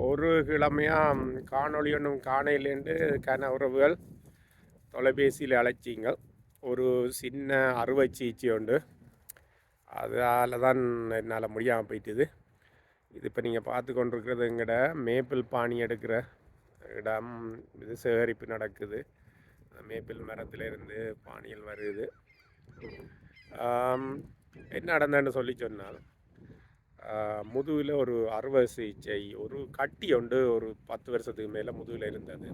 ஒரு கிழமையாக காணொளி ஒன்றும் காணையிலேண்டு கன உறவுகள் தொலைபேசியில் அழைச்சிங்க. ஒரு சின்ன அறுவை சிகிச்சை உண்டு, அதால் தான் என்னால் முடியாமல் போயிட்டுது. இது இப்போ நீங்கள் பார்த்து கொண்டிருக்கிறது எங்கட மேப்பிள் பானி எடுக்கிற இடம். இது சேகரிப்பு நடக்குது. மேப்பிள் மரத்திலிருந்து பானிகள் வருது. என்ன நடந்ததுன்னு சொல்லி சொன்னால், முதுகில் ஒரு அறுவை சிகிச்சை, ஒரு கட்டி உண்டு, ஒரு 10 வருஷத்துக்கு மேலே முதுகில் இருந்தது.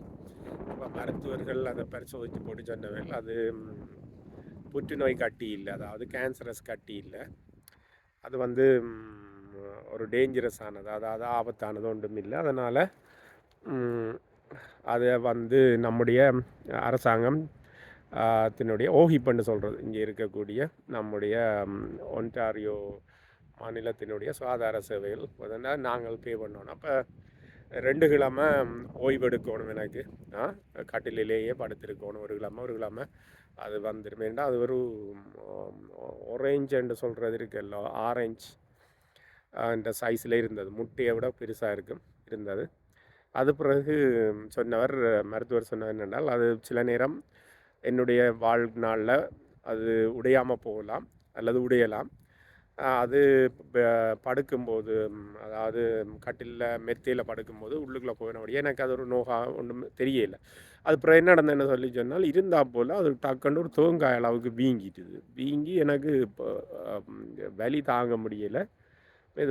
அப்போ மருத்துவர்கள் அதை பரிசோதித்து போட்டு சொன்னவர்கள் அது புற்றுநோய் கட்டி இல்லை, அதாவது கேன்சரஸ் கட்டி இல்லை. அது வந்து ஒரு டேஞ்சரஸ் ஆனது, அதாவது ஆபத்தானது ஒன்றும் இல்லை. அதனால் அதை வந்து நம்முடைய அரசாங்கம் தினுடைய ஓஹிப்னு சொல்கிறது, இங்கே இருக்கக்கூடிய நம்முடைய ஒன்டாரியோ மாநிலத்தினுடைய சுகாதார சேவைகள் அதனால் நாங்கள் பே பண்ணணும். அப்போ 2 கிழமை ஓய்வெடுக்கணும். எனக்கு கட்டிலேயே படுத்திருக்கணும் ஒரு கிழமை அது வந்துடுமேண்டா. அது ஒரு ஒரேஞ்சுன்னு சொல்கிறது இருக்குல்ல, ஆரஞ்சு இந்த சைஸில் இருந்தது, முட்டையை விட பெருசாக இருந்தது. அது பிறகு சொன்னவர், மருத்துவர் சொன்னவர் என்னென்றால், அது சில நேரம் என்னுடைய வாழ்நாளில் அது உடையாமல் போகலாம் அல்லது உடையலாம். அது படுக்கும்போது, அதாவது கட்டிலில் மெத்தையில் படுக்கும்போது உள்ளுக்குள்ளே போயினபடியே எனக்கு அது ஒரு நோகா ஒன்றும் தெரியலை. அது அப்புறம் என்ன நடந்ததுன்னு சொல்லி சொன்னால், இருந்தால் போல் அது டக்குன்னு ஒரு தேங்காய் அளவுக்கு வீங்கி எனக்கு இப்போ வலி தாங்க முடியலை.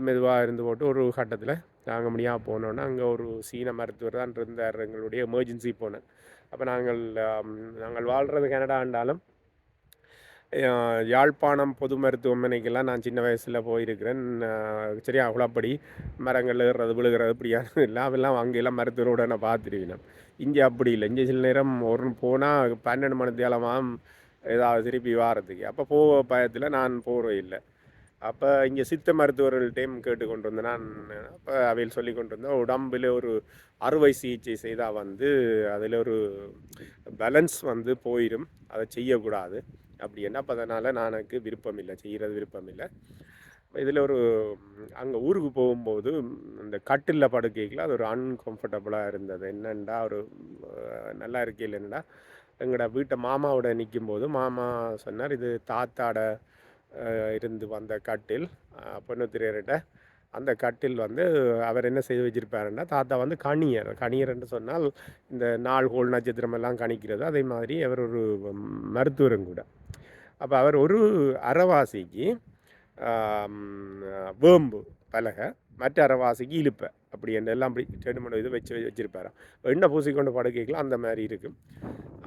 மெதுவாக இருந்து போட்டு ஒரு கட்டத்தில் தாங்க முடியாமல் போனோன்னா, அங்கே ஒரு சீன மருத்துவர் தான் இருந்தார். எங்களுடைய எமர்ஜென்சி போனேன். அப்போ நாங்கள் வாழ்கிறது கனடாண்டாலும் யாழ்ப்பாணம் பொது மருத்துவமனைக்கெல்லாம் நான் சின்ன வயசில் போயிருக்கிறேன். சரியா அவ்வளோப்படி மரங்கள் ஏறுறது விழுகிறது இப்படியான எல்லாம் அங்கெல்லாம் மருத்துவரோட நான் பார்த்துருவேன். இங்கே அப்படி இல்லை. இங்கே சில நேரம் ஒரு போனால் 12 மணி தேலமாக ஏதாவது திருப்பி வாரத்துக்கு. அப்போ போக பயத்தில் நான் போகிறே இல்லை. அப்போ இங்கே சித்த மருத்துவர்கள்ட்டையும் கேட்டு கொண்டு வந்தேன் நான். அப்போ அவையில் சொல்லி கொண்டு வந்தேன், உடம்பில் ஒரு அறுவை சிகிச்சை செய்தால் வந்து அதில் ஒரு பேலன்ஸ் வந்து போயிடும், அதை செய்யக்கூடாது அப்படி என்ன. அப்போ அதனால் எனக்கு செய்கிறது விருப்பம் இல்லை. இதில் ஒரு அங்கே ஊருக்கு போகும்போது இந்த கட்டிலில் படுக்கைகள் அது ஒரு அன்கம்ஃபர்டபுளாக இருந்தது. என்னென்னா ஒரு நல்லா இருக்கையில் என்னென்னா, எங்களோட வீட்டை மாமாவோட நிற்கும்போது மாமா சொன்னார், இது தாத்தாட இருந்து வந்த கட்டில், பொண்ணுத்திரையர்கிட்ட அந்த கட்டில் வந்து அவர் என்ன செய்து வச்சிருப்பாருன்னா, தாத்தா வந்து கணியர் என்று சொன்னால் இந்த நாள்கோள் நட்சத்திரம் எல்லாம் கணிக்கிறது. அதே மாதிரி அவர் ஒரு மருத்துவரும் கூட. அப்போ அவர் ஒரு அரைவாசிக்கு வேம்பு பலகை, மற்ற அரைவாசிக்கு இழுப்பை, அப்படி எல்லாம் அப்படி 2-3 இது வச்சிருப்பாராம். எண்ணெய் பூசிக்கொண்டு படுக்கைகள் அந்த மாதிரி இருக்கும்.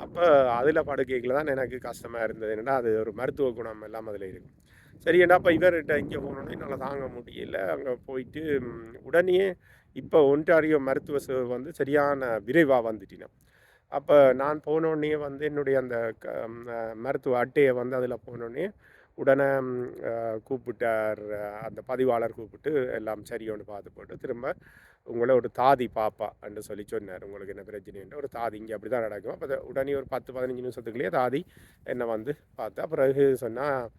அப்போ அதில் படுக்கைகள் தான் எனக்கு கஷ்டமாக இருந்தது. என்னென்னா அது ஒரு மருத்துவ குணம் எல்லாம் அதில் இருக்கும். சரி, ஏன்னா அப்போ இவர்கிட்ட இங்கே போனோன்னே என்னால் தாங்க முடியல. அங்கே போயிட்டு உடனே இப்போ ஒன்டாரியோ மருத்துவ சேவை வந்து சரியான விரைவாக வந்துட்டினேன். அப்போ நான் போனோடனே வந்து என்னுடைய அந்த மருத்துவ அட்டையை வந்து அதில் போனோடனே உடனே கூப்பிட்டார், அந்த பதிவாளர் கூப்பிட்டு எல்லாம் சரியோன்னு பார்த்து போட்டு திரும்ப உங்களை ஒரு தாதி பாப்பா என்று சொல்லி சொன்னார். உங்களுக்கு என்ன பிரச்சனைன்ற ஒரு தாதி இங்கே அப்படி தான் நடக்கும். அப்போ உடனே ஒரு 10-15 நிமிஷத்துக்குள்ளேயே தாதி என்னை வந்து பார்த்தா. பிறகு சொன்னால்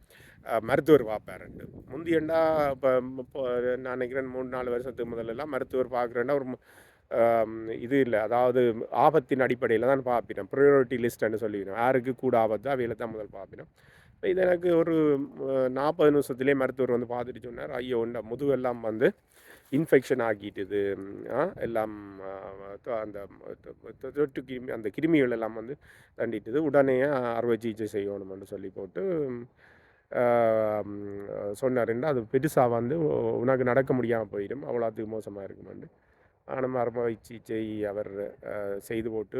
மருத்துவர் பார்ப்பாருண்டு. முந்தியண்டா இப்போ நான் நினைக்கிறேன் 3-4 வருஷத்துக்கு முதல்லலாம் மருத்துவர் பார்க்குறேன்னா ஒரு இது இல்லை, அதாவது ஆபத்தின் அடிப்படையில் தான் பார்ப்பினோம். ப்ரையாரிட்டி லிஸ்ட்டுன்னு சொல்லிக்கணும், யாருக்கு கூட ஆபத்து அவையில் தான் முதல் பார்ப்பினோம். இப்போ இது எனக்கு ஒரு 40 நிமிஷத்துலேயே மருத்துவர் வந்து பார்த்துட்டு சொன்னார், ஐயோ இந்த முதுகெல்லாம் வந்து இன்ஃபெக்ஷன் ஆக்கிட்டுது, எல்லாம் அந்த தொற்று கிருமி, அந்த கிருமிகள் எல்லாம் வந்து தண்டிட்டுது, உடனே அறுவை சிகிச்சை செய்யணும்னு சொல்லி போட்டு சொன்னாருன்னா, அது பெருசாக வந்து உனக்கு நடக்க முடியாமல் போயிடும், அவ்வளோத்துக்கு மோசமாக இருக்குமாண்டு. ஆனால் அறுவை சிகிச்சை அவர் செய்து போட்டு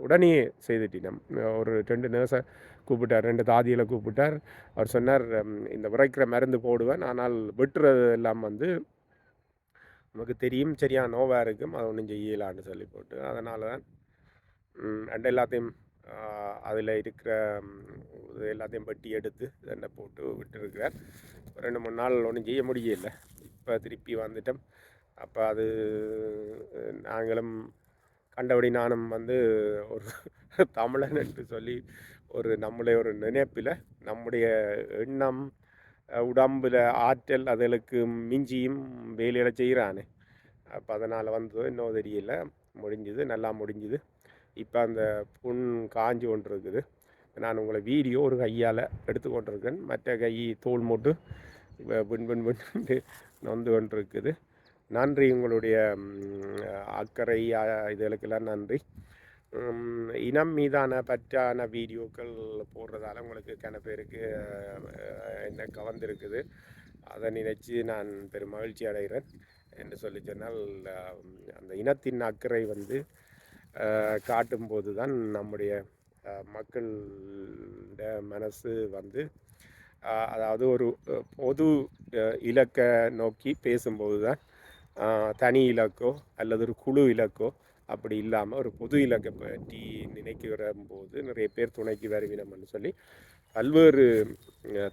உடனே செய்துட்டினோம். ஒரு 2 நர்ஸை கூப்பிட்டார், 2 தாதிகளை கூப்பிட்டார். அவர் சொன்னார், இந்த விரைக்கிற மருந்து போடுவேன், ஆனால் வெட்டுறது எல்லாம் வந்து நமக்கு தெரியும் சரியாக நோவாக இருக்கும், அதை ஒன்றும் செய்யலான்னு சொல்லி போட்டு அதனால தான் எல்லாத்தையும் அதில் இருக்கிற எல்லாத்தையும் பட்டி எடுத்து என்னை போட்டு விட்டுருக்கிறார். 2-3 நாள் ஒன்றும் செய்ய முடியல. இப்போ திருப்பி வந்துட்டோம். அப்போ அது நாங்களும் கண்டபடி நானும் வந்து ஒரு தமிழன் என்று சொல்லி நம்முடைய ஒரு நினைப்பில் நம்முடைய எண்ணம் உடம்பில் ஆற்றல் அதுகளுக்கு மிஞ்சியும் வேலையில் செய்கிறானே, அப்போ அதனால் வந்து இன்னும் தெரியல, முடிஞ்சுது, நல்லா முடிஞ்சுது. இப்போ அந்த புண் காஞ்சி கொண்டு இருக்குது. நான் உங்களை வீடியோ ஒரு கையால் எடுத்து கொண்டிருக்கேன், மற்ற கை தோல் மூட்டு பின் பின் பின் நொந்து கொண்டிருக்குது. நன்றி, உங்களுடைய அக்கறை இதுகளுக்கெல்லாம் நன்றி. இனம் மீதான பற்றான வீடியோக்கள் போடுறதால உங்களுக்கு பேருக்கு என்ன கவர்ந்திருக்குது. அதை நினைச்சு நான் பெரும் மகிழ்ச்சி அடைகிறேன். என்று சொல்லி சொன்னால், அந்த இனத்தின் அக்கறை வந்து காட்டும்போது தான் நம்முடைய மக்களோட மனசு வந்து, அதாவது ஒரு பொது இலக்கை நோக்கி பேசும்போது தான், தனி இலக்கோ அல்லது ஒரு குழு இலக்கோ அப்படி இல்லாமல் ஒரு பொது இலக்கை பற்றி நினைக்கிற போது நிறைய பேர் துணைக்கு வருவினம்னு சொல்லி பல்வேறு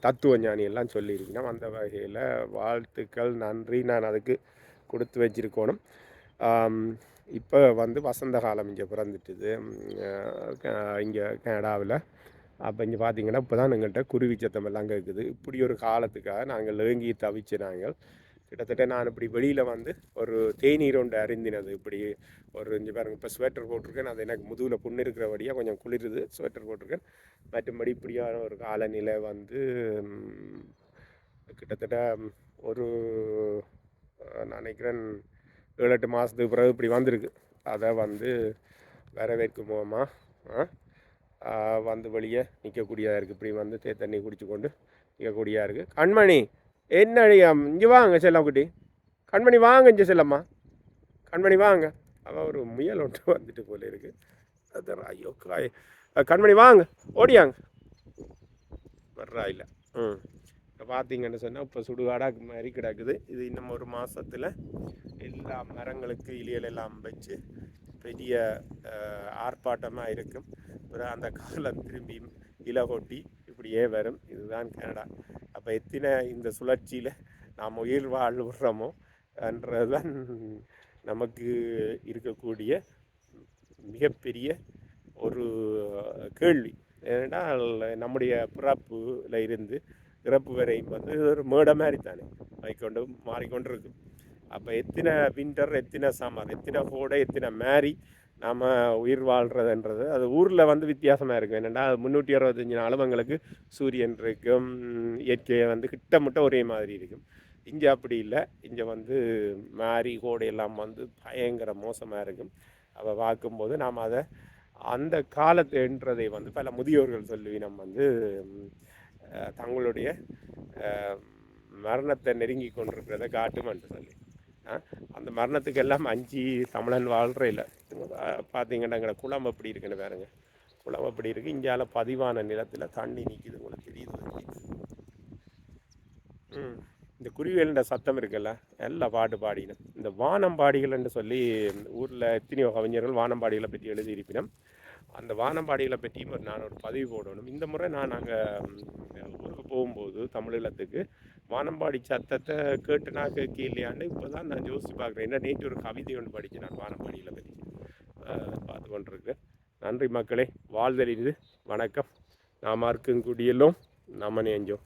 தத்துவ ஞானியெல்லாம் சொல்லியிருக்கணும். அந்த வகையில் வாழ்த்துக்கள், நன்றி. நான் அதுக்கு கொடுத்து வச்சிருக்கணும். இப்போ வந்து வசந்த காலம் இங்கே பிறந்துட்டுது இங்கே கனடாவில். அப்போ இங்கே பார்த்தீங்கன்னா இப்போ தான் எங்கள்கிட்ட குருவி சத்தம் எல்லாம் கேட்குது. இப்படி ஒரு காலத்துக்காக நாங்கள் ஏங்கி தவிச்சு நாங்கள் கிட்டத்தட்ட நான் இப்படி வெளியில் வந்து ஒரு தேநீர் ஒன்று அருந்தினது. இப்படி ஒரு இங்கே பாருங்கள், இப்போ ஸ்வெட்டர் போட்டிருக்கேன். அது எனக்கு முதுகில் புண்ணு இருக்கிறபடியாக கொஞ்சம் குளிருது, ஸ்வெட்டர் போட்டிருக்கேன். மற்றபடி இப்படியான ஒரு காலநிலை வந்து கிட்டத்தட்ட ஒரு நினைக்கிறேன் 7-8 மாதத்துக்கு பிறகு இப்படி வந்திருக்கு. அதை வந்து வரவேற்கும் முகமாக வந்து வெளியே நிற்கக்கூடியதாக இருக்குது. இப்படி வந்து தண்ணி குடிச்சு கொண்டு நிற்கக்கூடியதாக இருக்குது. கண்மணி என்னடியா, இங்கே வாங்க செல்லக்குட்டி. கண்மணி வாங்க, இங்கே செல்லம்மா. கண்மணி வாங்க. அவள் ஒரு முயல் ஒன்று வந்துட்டு போல இருக்குது. அது ஐயோ காய். கண்மணி வாங்க, ஓடியாங்க. வர்றா இல்லை. இப்போ பார்த்தீங்கன்னு சொன்னால் இப்போ சுடுகாடாக்கு மாதிரி கிடக்குது. இது இன்னும் ஒரு மாதத்தில் எல்லா மரங்களுக்கு இலைகள் எல்லாம் வச்சு பெரிய ஆர்ப்பாட்டமாக இருக்கும். அப்புறம் அந்த காலம் திரும்பி இலை கொட்டி இப்படியே வரும். இதுதான் கனடா. அப்போ எத்தனை இந்த சுழற்சியில் நாம் உயிர் வாழ்கிறோமோ என்றதுதான் நமக்கு இருக்கக்கூடிய மிகப்பெரிய ஒரு கேள்வி. ஏனென்றால் நம்முடைய பிறப்பில் இருந்து இறப்பு வரை வந்து ஒரு மேடை மாதிரி தானே வைக்கொண்டு மாறிக்கொண்டு இருக்கு. அப்போ எத்தனை வின்டர், எத்தனை சம்மர், எத்தனை கோடை, எத்தனை மேரி நாம் உயிர் வாழ்கிறதுன்றது அது ஊரில் வந்து வித்தியாசமாக இருக்கும். என்னென்னா 365 நாளும் எங்களுக்கு சூரியன் இருக்கும், இயற்கையை வந்து கிட்டமுட்ட ஒரே மாதிரி இருக்கும். இங்கே அப்படி இல்லை. இங்கே வந்து மேரி கோடையெல்லாம் வந்து பயங்கர மோசமாக இருக்கும். அதை பார்க்கும்போது நாம் அதை அந்த காலத்துன்றதை வந்து பல முதியோர்கள் சொல்லி நம்ம வந்து தங்களுடைய மரணத்தை நெருங்கி கொண்டிருக்கிறத காட்டுமென்று சொல்லி அந்த மரணத்துக்கு எல்லாம் அஞ்சு தமிழன் வாழ்கிற இல்லை. பார்த்தீங்கன்னா எங்களை குளம் எப்படி இருக்குன்னு பாருங்க. குளம் எப்படி இருக்குது. இங்கால பதிவான நிலத்தில் தண்ணி நிற்கிது, உங்களுக்கு தெரியுது. இந்த குருவிகள சத்தம் இருக்குல்ல, எல்லா பாட்டு பாடினோம். இந்த வானம்பாடிகள்னு சொல்லி ஊரில் எத்தனையோ கவிஞர்கள் வானம்பாடிகளை பற்றி எழுதியிருப்பினோம். அந்த வானம்பாடிகளை பற்றியும் நான் ஒரு பதிவு போடணும். இந்த முறை நாங்கள் ஊருக்கு போகும்போது தமிழீழத்துக்கு வானம்பாடி சத்தத்தை கேட்டு நான் கேட்க இல்லையான்னு இப்போ தான் நான் யோசித்து பார்க்குறேன். என்ன நேற்று ஒரு கவிதை ஒன்று படித்து நான் வானம்பாடிகளை பற்றி பார்த்து கொண்டிருக்கிறேன். நன்றி மக்களே, வாழ்தல் இது. வணக்கம். நாம இருக்கும் குடியெல்லாம் நம்ம நெஞ்சோம்.